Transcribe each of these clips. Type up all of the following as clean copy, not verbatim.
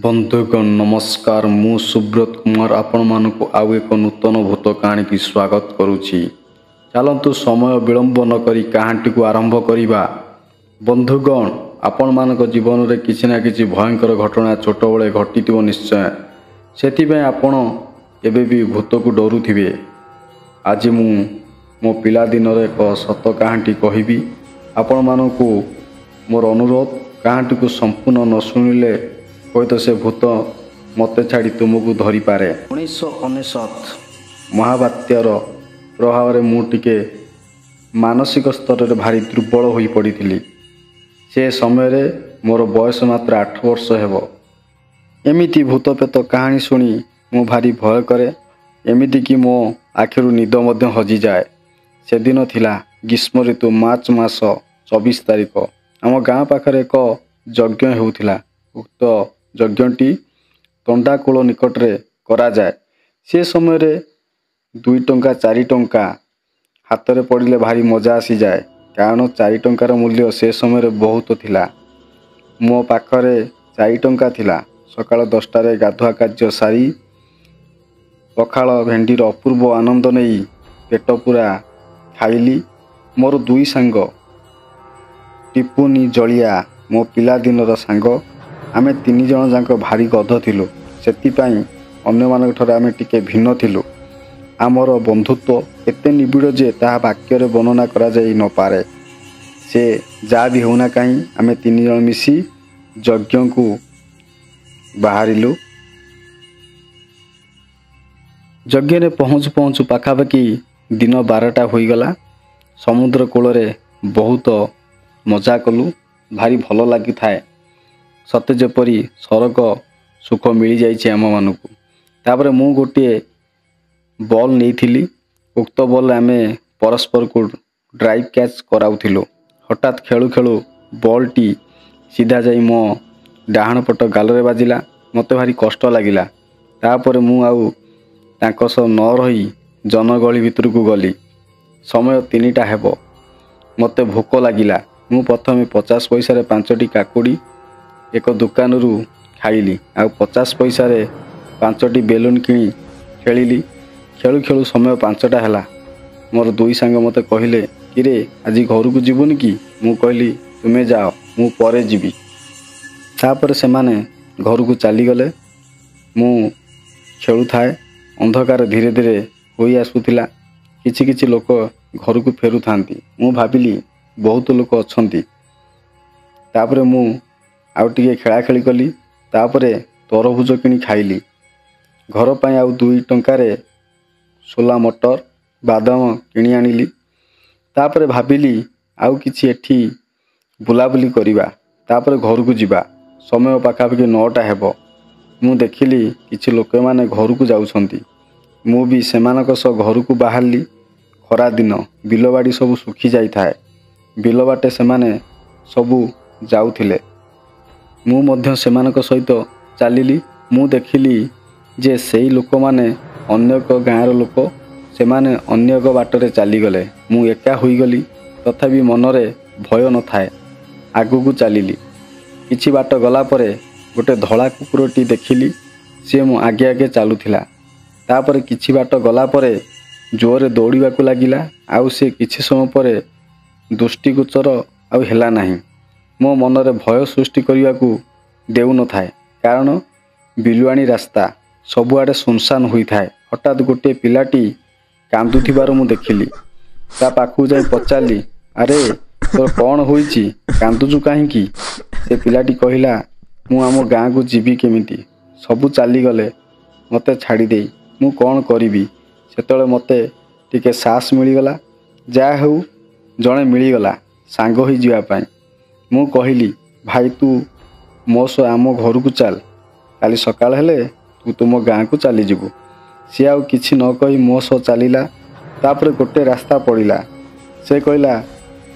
बंधुगण नमस्कार, मु सुब्रत कुमार आपण मानक आउ एक नूतन भूत कहानी की स्वागत करुछि। चलतु समय विलंब न करी कहानी को आरंभ करिबा। बंधुगण आपण मानक जीवन रे किछि ना किछि भयंकर घटना छोट बेले घटिथिबो निश्चय। सेतिबे आपण एबे भी भूत को डरुथिबे। आज मु मो पिला दिन रे एक सत कहानी कहिबी। आपण मानकु मोर अनुरोध, कहानी को संपूर्ण न सुनिले हुए तो से भूत मते छाड़ी तुमको धरी पारे। 1999 महाबात्यार प्रभाव मु टिके मानसिक स्तर रे भारी दुर्बल होई पड़ी। से समय रे मोर बयस मात्र 8 वर्ष हेबो। एमिति भूत पेत कहानी सुनी मु भारी भय करे, एमिति कि मो आखिरु निद मध्य हजि जाए। से दिन थिला ग्रीष्म ऋतु, मार्च मास 24 तारिख। आम गाँ पाखरे एक यज्ञ हेउथिला। उक्त यज्ञटी तंडाकूल निकट रे करा जाए। से समय रे 2 टंका 4 टंका हाथ रे पड़िले भारी मजा आसी जाए, कारण 4 टंकार मूल्य से समय रे बहुत थिला। मो पाखरे 4 टंका थिला। सकाळ 10टा रे गाधुआ कार्य सारी पखाळ भेंडीर अपूर्व आनंद नहीं पेट पूरा खाइली। मोर 2 सांग टिपुनी जलिया मो पिला दिनर सांग, आमे 3 जन जाक भारी गध थिलु। सेतिपाई अन्य मानक ठरे आमे टिके भिन्न थिलु। आमर बंधुत्व एते निबिड़ जे ताहा वाक्य रे वर्णना करा जाई न पारे। से जा भी होना कहीं आमे 3 जन मिसी यज्ञ को बाहरिलु। यज्ञ रे पहुँचु पहुँचु पाखापाखि दिन 12टा होई गला। समुद्र कूल रे बहुत मजा कलु। भारी भल लगी थाए, सते जेपरी सरग सुख मिली जाइए आम मानकु। तापर मु गोटे बॉल नहीं थिली। उक्त बॉल आमे परस्पर को ड्राइव कैच कराउथिलु। हठात खेलु खेलु बॉल टी सीधा जाई मो डाहाण पट गाल रे बाजिला। मते भारी कष्ट लागिला। तापर मु आउ तांको सह न रही जनगहली भितर को गली। समय 3टा हेबो। मते भोक लागिला। मु प्रथमे 50 पैसा रे 5टी काकुड़ी एक दुकान रु खाइली। आ 50 पैसा रे 5टी बेलून किनी खेलिली। खेलु खेलु समय 5टा हैला। मोर 2 सांग मते कहिले, किरे आज घर को जीवनी कि? मु कहली तुमे जाओ, मु परे जीवी। तापर से माने घर को चली गले। मु खेलु थाए। अंधकार धीरे धीरे होई आसुथिला। किछि किछि लोक घर को फेरु थांती। मु भाबिली बहुत लोक अछंती। तापर मु आउ टिके खेला खेली कली। तापरे तरभुज किनी खाइली। घर पाई आउ 2 टंकारे सोला मटर बादाम किनी आनिली। तापरे भाबिली आउ किछि एठी बुलाबुली करिबा, तापरे घर को जिबा। समय पाखापाखि 9टा हेबो। मु देखिली किछि लोक माने घर को जाउछंती। मु भी सेमानक सह घर को बाहरली। खरा दिन, बिलबाड़ी सब सुखी जाई थाए। बिल बाटे सेमाने सबु जाउथिले। मु मध्य सेमानक सहित चलिली। मु देखिली जे सेई लोक माने अन्य एक गाँर लोक, सेमाने अन्य एक बाटरे चली गले। मु एका होई गली। तथापि मनरे भय न थाए। आगु को चलिली। किछि बाट गला परे गोटे धला कुकुरटी देखिली। से मु आगे आगे चलुथिला। तापर किछि बाट गला परे जोरे दौड़िबाकु लागिला। आउ से किछि समय परे दृष्टिगोचर आउ हेला नाही। मो मनरे भय सृष्टि करिबाकु देउ न थाए, कारण बिलुआणी रास्ता सबुआडे सुनसान होई थाए। हठात गोटे पिलाटी कांदुथिबार मु देखिली। ता पाखु जाई पचारली, अरे तोर कौन होईची, कांदुचु काहींकी? से पिलाटी कहिला, मु आम गाँ को जीवी केमिति? सबु चाली गले मते छाड़ी देई। मु कौन करिबी? सेतळे मते टिके साहस मिलिगला। जा हेउ जणे मिलिगला सांग होई जिवा पाई। मु कहिली, भाई तू मो सह आम घर को चल। काली सकाळ हेले तू तुम गाँ को चली जीवु। सी आउ किछि न कही मो सह चलिला। तापर गोटे रास्ता पड़िला। से कहिला,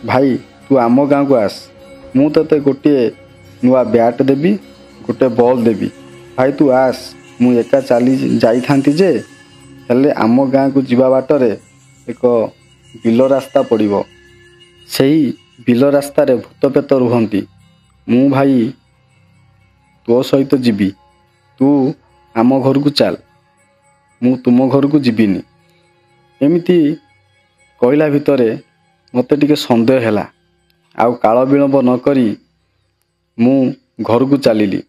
भाई तू आम गाँ को आस। मु तते गोटे नुआ बैट देबी, गोटे बॉल देबी। भाई तू आस। मु एका चली जाई थांती जे, हेले आम गाँ को जीवा बाटरे एक बिल रास्ता पड़िबो। सेही बिल रास्तारे भूत पेत रुहंती। मु भाई तो सहित जीवी। तू आम घर को चल, मु तुम घर को जीविनी। एमिति कहला भितरे मते टिके संदेह हैला। आउ काल विलंब न करी मु घर को चलिली।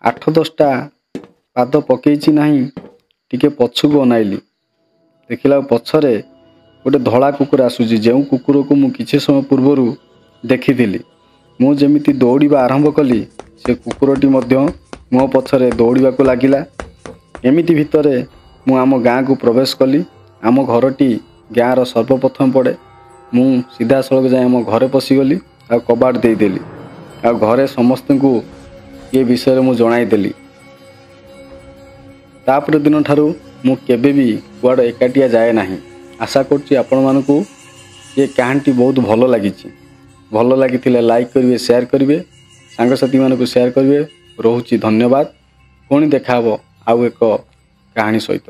8-10टा पाद पकेइछि नाही, टिके पछुको अनाइली। देखिला पछरे गोटे धड़ा कुकुर आसुची, जो कुकुर को मु किछि समय पूर्वरु देखिथिली। मु जेमिति दौड़िबा आरंभ कली, से कुकुरटी मध्य मो पछरे दौड़िबाकू लागिला। एमिति भितरे मु आम गाँ को प्रवेश कली। आम घरटी गाँर सर्वप्रथम पड़े। मु सीधा सड़क जाए आम घरे पशिगली आ कबाट देदेली। आ घरे समस्त को ये विषय मु जणाइदेली। तापर दिन ठारू मु केबे भी कुआड़ एकाटिया जाए नाही। आशा करछि आपण मानकू ये कहानी बहुत भल लगी। भल लगी लाइक करिवे, शेयर करिवे, सांगसाथी मानकू शेयर करिवे। रोहुछि धन्यवाद। पुणी देखा आउ एक कहानी सहित।